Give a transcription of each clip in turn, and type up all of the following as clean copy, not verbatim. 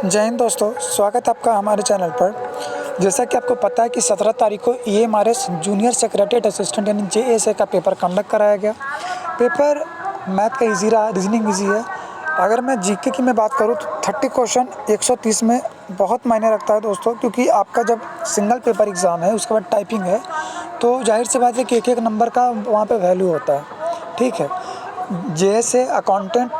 जय हिंद दोस्तों, स्वागत है आपका हमारे चैनल पर। जैसा कि आपको पता है कि 17 तारीख को EMRS जूनियर सेक्रेटरीट असिस्टेंट यानी JSA का पेपर कंडक्ट कराया गया। पेपर मैथ का इजी रहा, रीजनिंग इजी है। अगर मैं जीके की बात करूँ तो 30 क्वेश्चन 130 में बहुत मायने रखता है दोस्तों, क्योंकि आपका जब सिंगल पेपर एग्ज़ाम है उसके बाद टाइपिंग है तो जाहिर सी बात है कि एक नंबर का वहाँ पर वैल्यू होता है। ठीक है, JSA अकाउंटेंट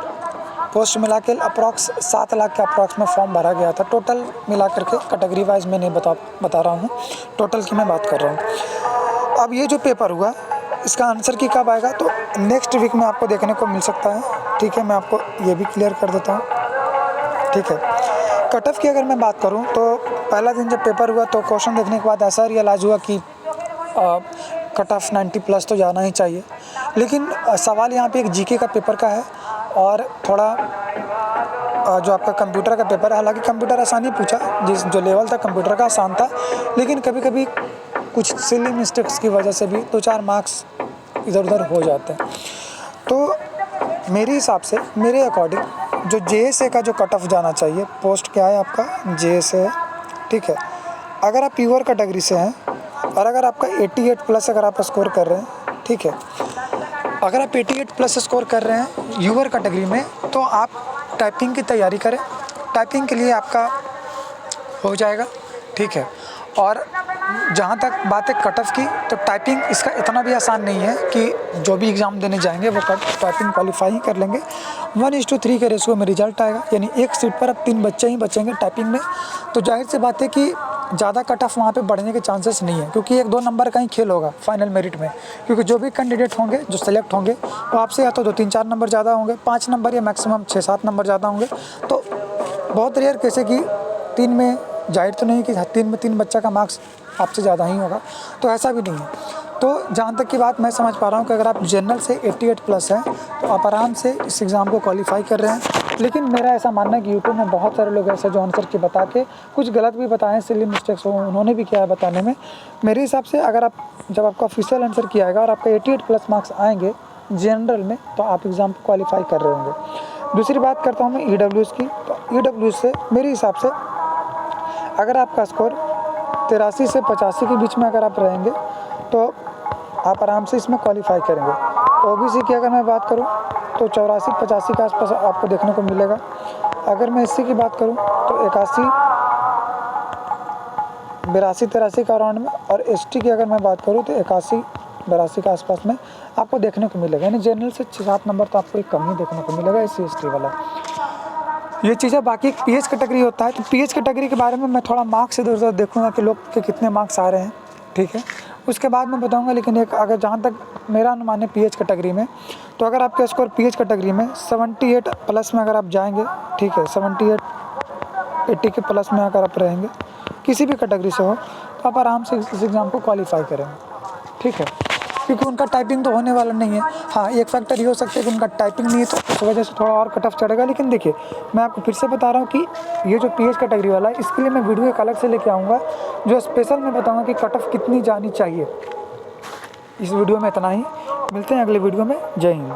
पोस्ट मिला के अप्रॉक्स 7 लाख के अप्रॉक्स में फॉर्म भरा गया था। टोटल मिला करके कैटेगरी वाइज मैं नहीं बता रहा हूँ, टोटल की मैं बात कर रहा हूँ। अब ये जो पेपर हुआ इसका आंसर की कब आएगा तो नेक्स्ट वीक में आपको देखने को मिल सकता है। ठीक है, मैं आपको ये भी क्लियर कर देता हूँ। ठीक है, कट ऑफ की अगर मैं बात करूँ तो पहला दिन जब पेपर हुआ तो क्वेश्चन देखने के बाद ऐसा रियलाइज़ हुआ कि कट ऑफ 90 प्लस तो जाना ही चाहिए। लेकिन सवाल यहाँ पे एक जीके का पेपर का है और थोड़ा जो आपका कंप्यूटर का पेपर है, हालांकि कंप्यूटर आसानी पूछा, जो लेवल था कंप्यूटर का आसान था, लेकिन कभी कभी कुछ सिली मिस्टेक्स की वजह से भी 2-4 मार्क्स इधर उधर हो जाते हैं। तो मेरे हिसाब से, मेरे अकॉर्डिंग जो JSA का जो कट ऑफ जाना चाहिए, पोस्ट क्या है आपका JSA है। ठीक है, अगर आप प्योर कैटेगरी से हैं और अगर आपका 88 प्लस अगर आप स्कोर कर रहे हैं, ठीक है, अगर आप 88 प्लस स्कोर कर रहे हैं यूअर कैटेगरी में तो आप टाइपिंग की तैयारी करें। टाइपिंग के लिए आपका हो जाएगा। ठीक है, और जहाँ तक बात है कट ऑफ की, तो टाइपिंग इसका इतना भी आसान नहीं है कि जो भी एग्ज़ाम देने जाएंगे वो टाइपिंग क्वालिफाई ही कर लेंगे। 1:3 के रेशियो में रिजल्ट आएगा, यानी एक सीट पर अब 3 बच्चे ही बचेंगे टाइपिंग में। तो जाहिर सी बात है कि ज़्यादा कट ऑफ वहाँ पे बढ़ने के चांसेस नहीं है, क्योंकि 1-2 नंबर का ही खेल होगा फाइनल मेरिट में। क्योंकि जो भी कैंडिडेट होंगे जो सेलेक्ट होंगे वो आपसे या तो 2-3-4 नंबर ज़्यादा होंगे, 5 नंबर या मैक्सिमम 6-7 नंबर ज़्यादा होंगे। तो बहुत रेयर कैसे कि 3 में, जाहिर तो नहीं कि 3 में 3 बच्चा का मार्क्स आपसे ज़्यादा ही होगा, तो ऐसा भी नहीं है। तो जहाँ तक की बात मैं समझ पा रहा हूँ कि अगर आप जनरल से 88 प्लस हैं तो आप आराम से इस एग्ज़ाम को क्वालिफाई कर रहे हैं। लेकिन मेरा ऐसा मानना है कि यूट्यूब में बहुत सारे लोग ऐसे जो आंसर की बता के कुछ गलत भी बताएं, सिली मिस्टेक्स हो उन्होंने भी किया है बताने में। मेरे हिसाब से अगर आप, जब आपका ऑफिशियल आंसर किया आएगा और आपका 88 प्लस मार्क्स आएंगे जनरल में, तो आप एग्ज़ाम को क्वालिफाई कर रहे होंगे। दूसरी बात करता हूँ मैं EWS की। तो EWS से मेरे हिसाब से अगर आपका स्कोर 83 से 85 के बीच में अगर आप रहेंगे तो आप आराम से इसमें क्वालिफाई करेंगे। OBC की अगर मैं बात करूं तो 84-85 के आसपास आपको देखने को मिलेगा। अगर मैं SC की बात करूं तो 81, 82-83 का राउंड में, और ST की अगर मैं बात करूं तो 81-82 के आसपास में आपको देखने को मिलेगा। यानी जनरल से 6-7 नंबर तो आपको एक कम ही देखने को मिलेगा SC ST वाला। ये चीज़ें बाकी एक PH कैटेगरी होता है, तो PH कैटेगरी के बारे में मैं थोड़ा मार्क्स इधर उधर देखूँगा कि लोग के कितने मार्क्स आ रहे हैं। ठीक है, उसके बाद मैं बताऊंगा। लेकिन एक अगर जहाँ तक मेरा अनुमान है PH कैटेगरी में, तो अगर आपका स्कोर PH कैटेगरी में 78 प्लस में अगर आप जाएंगे, ठीक है, 78-80 के प्लस में अगर आप रहेंगे किसी भी कैटेगरी से हो, तो आप आराम से इस एग्ज़ाम को क्वालिफाई करेंगे। ठीक है, क्योंकि उनका टाइपिंग तो होने वाला नहीं है। हाँ, एक फैक्टर ये हो सकता है कि उनका टाइपिंग नहीं है तो उस वजह से थोड़ा और कट ऑफ चढ़ेगा। लेकिन देखिए, मैं आपको फिर से बता रहा हूँ कि ये जो PH कैटेगरी वाला है, इसके लिए मैं वीडियो एक अलग से लेके आऊँगा जो स्पेशल मैं बताऊँगा कि कट ऑफ कितनी जानी चाहिए। इस वीडियो में इतना ही, मिलते हैं अगले वीडियो में। जय हिंद।